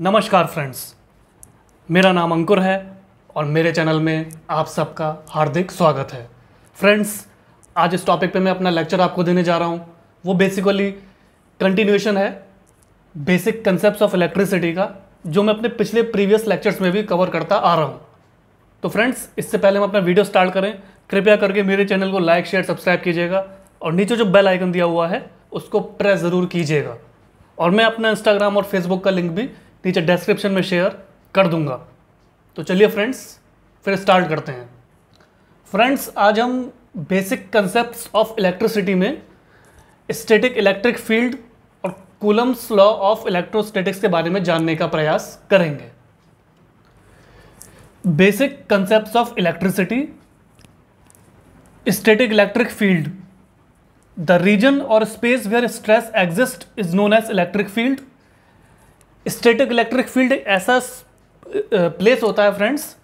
नमस्कार फ्रेंड्स, मेरा नाम अंकुर है और मेरे चैनल में आप सबका हार्दिक स्वागत है। फ्रेंड्स, आज इस टॉपिक पे मैं अपना लेक्चर आपको देने जा रहा हूँ। वो बेसिकली कंटिन्यूएशन है बेसिक कंसेप्ट्स ऑफ इलेक्ट्रिसिटी का, जो मैं अपने पिछले प्रीवियस लेक्चर्स में भी कवर करता आ रहा हूँ। तो फ्रेंड्स, इससे पहले हम अपना वीडियो स्टार्ट करें, कृपया करके मेरे चैनल को लाइक शेयर सब्सक्राइब कीजिएगा और नीचे जो बेल आइकन दिया हुआ है उसको प्रेस ज़रूर कीजिएगा। और मैं अपना इंस्टाग्राम और फेसबुक का लिंक भी नीचे डिस्क्रिप्शन में शेयर कर दूंगा। तो चलिए फ्रेंड्स, फिर स्टार्ट करते हैं। फ्रेंड्स, आज हम बेसिक कंसेप्ट्स ऑफ इलेक्ट्रिसिटी में स्टैटिक इलेक्ट्रिक फील्ड और कूलम्स लॉ ऑफ इलेक्ट्रोस्टैटिक्स के बारे में जानने का प्रयास करेंगे। Basic concepts of electricity. Static electric field, the region और space where stress exist is known as electric field. Static electric field एक ऐसा प्लेस होता है फ्रेंड्स,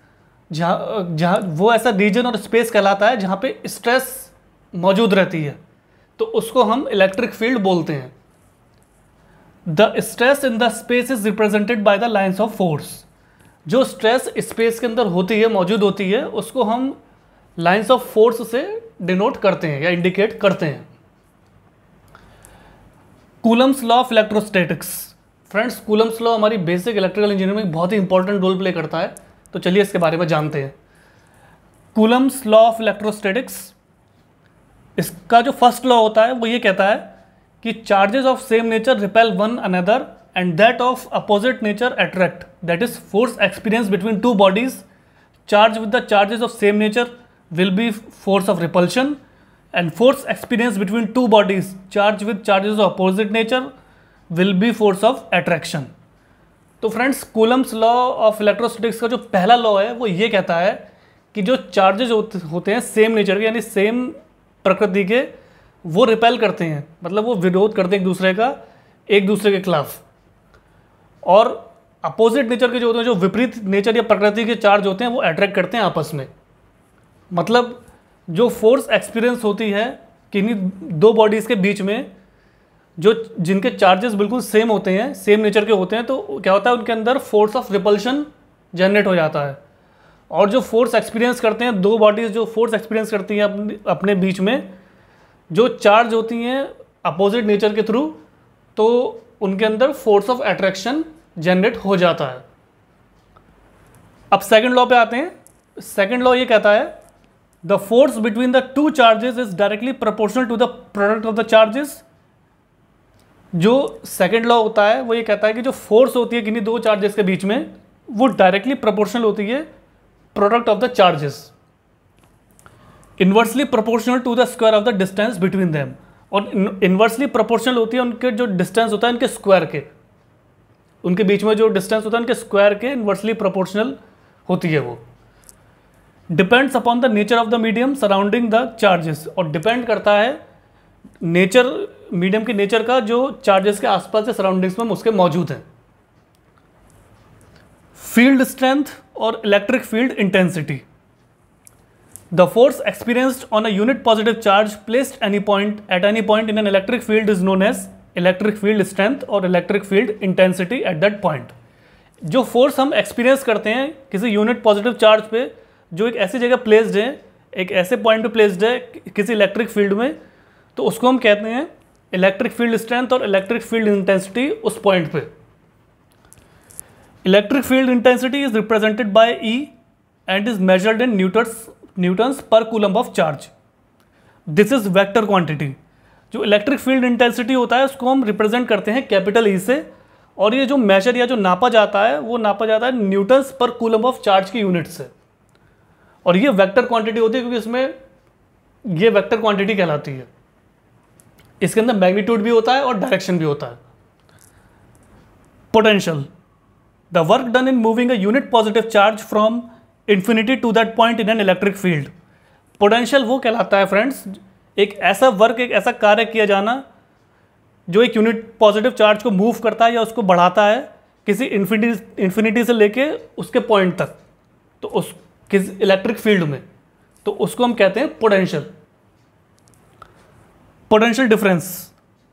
जहाँ वो ऐसा रीजन और स्पेस कहलाता है जहाँ पे स्ट्रेस मौजूद रहती है, तो उसको हम इलेक्ट्रिक फील्ड बोलते हैं। The stress in the space is represented by the lines of force. जो स्ट्रेस स्पेस के अंदर होती है, मौजूद होती है, उसको हम लाइन्स ऑफ फोर्स से डिनोट करते हैं या इंडिकेट करते हैं। Coulomb's law of electrostatics. Friends, Coulomb's law हमारी बेसिक इलेक्ट्रिकल इंजीनियरिंग में बहुत ही इंपॉर्टेंट रोल प्ले करता है, तो चलिए इसके बारे में जानते हैं। कूलम्स लॉ ऑफ इलेक्ट्रोस्टैटिक्स, इसका जो फर्स्ट लॉ होता है वो ये कहता है कि charges of same nature repel one another and that of opposite nature attract, that is force experience between two bodies charge with the charges of same nature will be force of repulsion, and force experienced between two bodies charged with charges of opposite nature will be force of attraction। तो friends, Coulomb's law of electrostatics का जो पहला law है वो ये कहता है कि जो चार्जेज होते हैं सेम नेचर के, यानी सेम प्रकृति के, वो रिपेल करते हैं, मतलब वो विरोध करते हैं एक दूसरे के खिलाफ। और अपोजिट नेचर के जो होते हैं, जो विपरीत नेचर या प्रकृति के चार्ज होते हैं, वो अट्रैक्ट करते हैं आपस में। मतलब जो फोर्स एक्सपीरियंस होती है किन्हीं दो बॉडीज़ के बीच में, जो जिनके चार्जेस बिल्कुल सेम होते हैं, सेम नेचर के होते हैं, तो क्या होता है, उनके अंदर फोर्स ऑफ रिपल्शन जनरेट हो जाता है। और जो फोर्स एक्सपीरियंस करते हैं, दो बॉडीज़ जो फोर्स एक्सपीरियंस करती हैं अपने बीच में, जो चार्ज होती हैं अपोजिट नेचर के थ्रू, तो उनके अंदर फोर्स ऑफ अट्रैक्शन जनरेट हो जाता है। अब सेकेंड लॉ पे आते हैं। सेकेंड लॉ ये कहता है the force between the two charges is directly proportional to the product of the charges. जो सेकेंड लॉ होता है वो ये कहता है कि जो फोर्स होती है किन्हीं दो चार्जेस के बीच में, वो डायरेक्टली प्रोपोर्शनल होती है product of the charges, inversely proportional to the square of the distance between them. और इन्वर्सली प्रोपोर्शनल होती है उनके जो डिस्टेंस होता है उनके स्क्वायर के, उनके बीच में जो डिस्टेंस होता है उनके स्क्वायर के इन्वर्सली प्रोपोर्शनल होती है। वो depends upon the nature of the medium surrounding the charges, और डिपेंड करता है नेचर, मीडियम के नेचर का, जो चार्जेस के आसपास या सराउंडिंग्स में उसके मौजूद हैं। फील्ड स्ट्रेंथ और electric field intensity. The force experienced on a unit positive charge placed at any point in an electric field is known as electric field strength और electric field intensity at that point. जो force हम experience करते हैं किसी unit positive charge पे, जो एक ऐसी जगह प्लेस्ड है, एक ऐसे पॉइंट पे प्लेस्ड है किसी इलेक्ट्रिक फील्ड में, तो उसको हम कहते हैं इलेक्ट्रिक फील्ड स्ट्रेंथ और इलेक्ट्रिक फील्ड इंटेंसिटी उस पॉइंट पे। Electric field intensity is represented by E and is measured in newtons per coulomb of charge. This is vector quantity. जो इलेक्ट्रिक फील्ड इंटेंसिटी होता है उसको हम रिप्रेजेंट करते हैं कैपिटल E से, और ये जो मेजर या जो नापा जाता है वो नापा जाता है Newton's per coulomb of charge की यूनिट से। और ये वेक्टर क्वांटिटी होती है क्योंकि इसमें ये वेक्टर क्वांटिटी कहलाती है। इसके अंदर मैग्नीट्यूड भी होता है और डायरेक्शन भी होता है। Potential, the work done in moving a unit positive charge from infinity to that point in an electric field. Potential वो कहलाता है फ्रेंड्स, एक ऐसा वर्क, एक ऐसा कार्य किया जाना जो एक यूनिट पॉजिटिव चार्ज को मूव करता है या उसको बढ़ाता है किसी इन्फिनिटी से लेके उसके पॉइंट तक, तो उस किसी इलेक्ट्रिक फील्ड में, तो उसको हम कहते हैं potential. Potential difference,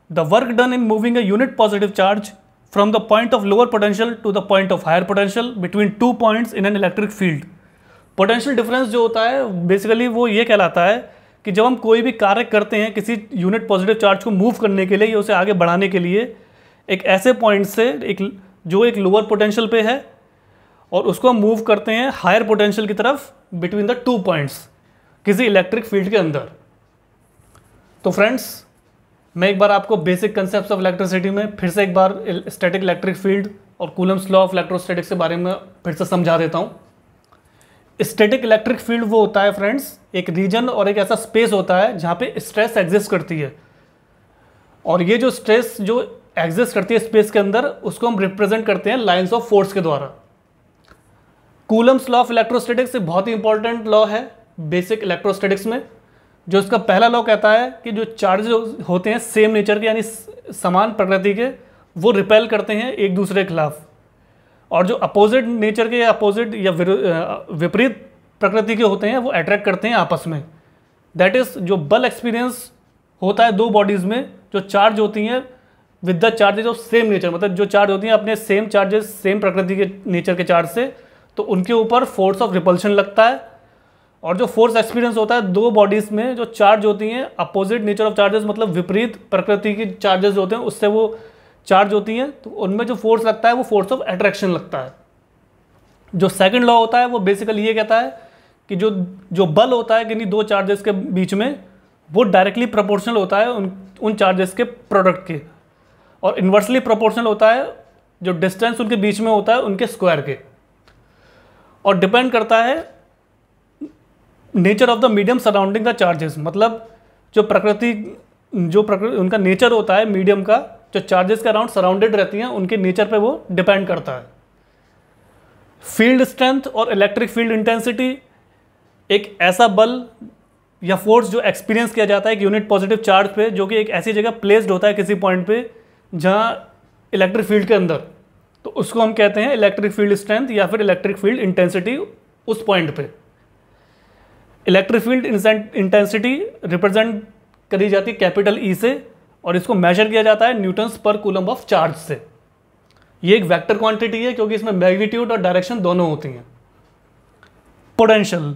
the work done in moving a unit positive charge from the point of lower potential to the point of higher potential between 2 points in an electric field. Potential difference जो होता है basically वो ये कहलाता है कि जब हम कोई भी कार्य करते हैं किसी यूनिट पॉजिटिव चार्ज को मूव करने के लिए या उसे आगे बढ़ाने के लिए, एक ऐसे पॉइंट से जो एक लोअर पोटेंशियल पे है और उसको हम मूव करते हैं हायर पोटेंशियल की तरफ बिटवीन द 2 पॉइंट्स किसी इलेक्ट्रिक फील्ड के अंदर। तो फ्रेंड्स, मैं एक बार आपको बेसिक कंसेप्ट ऑफ इलेक्ट्रिसिटी में फिर से एक बार स्टैटिक इलेक्ट्रिक फील्ड और कूलम्स लॉ ऑफ इलेक्ट्रोस्टैटिक्स के बारे में फिर से समझा देता हूँ। स्टैटिक इलेक्ट्रिक फील्ड वो होता है फ्रेंड्स, एक रीजन और एक ऐसा स्पेस होता है जहाँ पे स्ट्रेस एग्जिस्ट करती है, और ये जो स्ट्रेस जो एग्जिस्ट करती है स्पेस के अंदर उसको हम रिप्रेजेंट करते हैं लाइंस ऑफ फोर्स के द्वारा। कूलम्स लॉ ऑफ इलेक्ट्रोस्टैटिक्स एक बहुत ही इंपॉर्टेंट लॉ है बेसिक इलेक्ट्रोस्टैटिक्स में, जो इसका पहला लॉ कहता है कि जो चार्ज होते हैं सेम नेचर के यानी समान प्रकृति के, वो रिपेल करते हैं एक दूसरे के खिलाफ, और जो अपोजिट नेचर के या अपोजिट या विपरीत प्रकृति के होते हैं वो अट्रैक्ट करते हैं आपस में। दैट इज़ जो बल एक्सपीरियंस होता है दो बॉडीज़ में, जो चार्ज होती हैं with the charges of same nature, मतलब जो चार्ज होती हैं अपने सेम चार्जेस सेम प्रकृति के नेचर के चार्ज से, तो उनके ऊपर फोर्स ऑफ रिपल्शन लगता है। और जो फोर्स एक्सपीरियंस होता है दो बॉडीज़ में जो चार्ज होती हैं अपोजिट नेचर ऑफ चार्जेस, मतलब विपरीत प्रकृति की चार्जेस होते हैं उससे वो चार्ज होती हैं, तो उनमें जो फोर्स लगता है वो फोर्स ऑफ अट्रैक्शन लगता है। जो सेकंड लॉ होता है वो बेसिकली ये कहता है कि जो बल होता है किन्हीं दो चार्जेस के बीच में वो डायरेक्टली प्रोपोर्शनल होता है उन चार्जेस के प्रोडक्ट के, और इन्वर्सली प्रोपोर्शनल होता है जो डिस्टेंस उनके बीच में होता है उनके स्क्वायर के, और डिपेंड करता है nature of the medium surrounding the charges, मतलब जो उनका नेचर होता है मीडियम का, जो चार्जेस के अराउंड सराउंडेड रहती हैं उनके नेचर पे वो डिपेंड करता है। फील्ड स्ट्रेंथ और इलेक्ट्रिक फील्ड इंटेंसिटी एक ऐसा बल या फोर्स जो एक्सपीरियंस किया जाता है एक यूनिट पॉजिटिव चार्ज पे, जो कि एक ऐसी जगह प्लेस्ड होता है किसी पॉइंट पे जहाँ इलेक्ट्रिक फील्ड के अंदर, तो उसको हम कहते हैं इलेक्ट्रिक फील्ड स्ट्रेंथ या फिर इलेक्ट्रिक फील्ड इंटेंसिटी उस पॉइंट पे। इलेक्ट्रिक फील्ड इंटेंसिटी रिप्रेजेंट करी जाती है कैपिटल ई से, और इसको मेजर किया जाता है Newton's per coulomb of charge से। ये एक वेक्टर क्वांटिटी है क्योंकि इसमें मैग्नीट्यूड और डायरेक्शन दोनों होती हैं। पोटेंशियल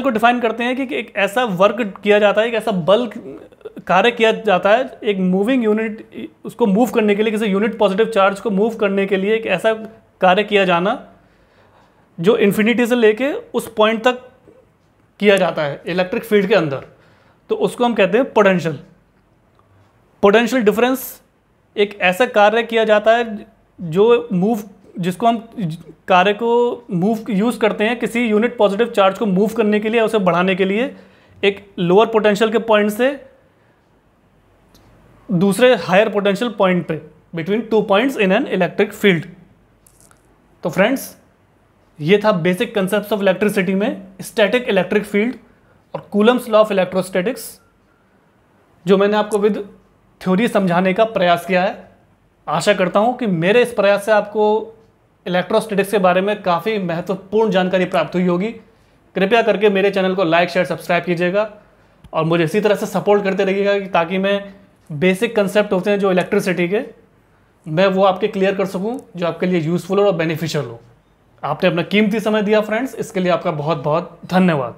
को डिफाइन करते हैं कि एक ऐसा वर्क किया जाता है, एक ऐसा बल कार्य किया जाता है एक मूविंग यूनिट, उसको मूव करने के लिए किसी यूनिट पॉजिटिव चार्ज को मूव करने के लिए एक ऐसा कार्य किया जाना जो इन्फिनिटी से लेके उस पॉइंट तक किया जाता है इलेक्ट्रिक फील्ड के अंदर, तो उसको हम कहते हैं पोटेंशियल। पोटेंशियल डिफरेंस एक ऐसा कार्य किया जाता है जिसको हम कार्य को मूव यूज़ करते हैं किसी यूनिट पॉजिटिव चार्ज को मूव करने के लिए, उसे बढ़ाने के लिए एक लोअर पोटेंशियल के पॉइंट से दूसरे हायर पोटेंशियल पॉइंट पे between 2 points in an electric field. तो फ्रेंड्स, ये था बेसिक कंसेप्ट ऑफ इलेक्ट्रिसिटी में स्टैटिक इलेक्ट्रिक फील्ड और कूलम्स लॉ ऑफ इलेक्ट्रोस्टैटिक्स, जो मैंने आपको विद थ्योरी समझाने का प्रयास किया है। आशा करता हूँ कि मेरे इस प्रयास से आपको इलेक्ट्रोस्टैटिक्स के बारे में काफ़ी महत्वपूर्ण जानकारी प्राप्त हुई होगी। कृपया करके मेरे चैनल को लाइक शेयर सब्सक्राइब कीजिएगा और मुझे इसी तरह से सपोर्ट करते रहिएगा ताकि मैं बेसिक कंसेप्ट होते हैं जो इलेक्ट्रिसिटी के, मैं वो आपके क्लियर कर सकूं जो आपके लिए यूज़फुल और बेनिफिशियल हो। आपने अपना कीमती समय दिया फ्रेंड्स, इसके लिए आपका बहुत बहुत धन्यवाद।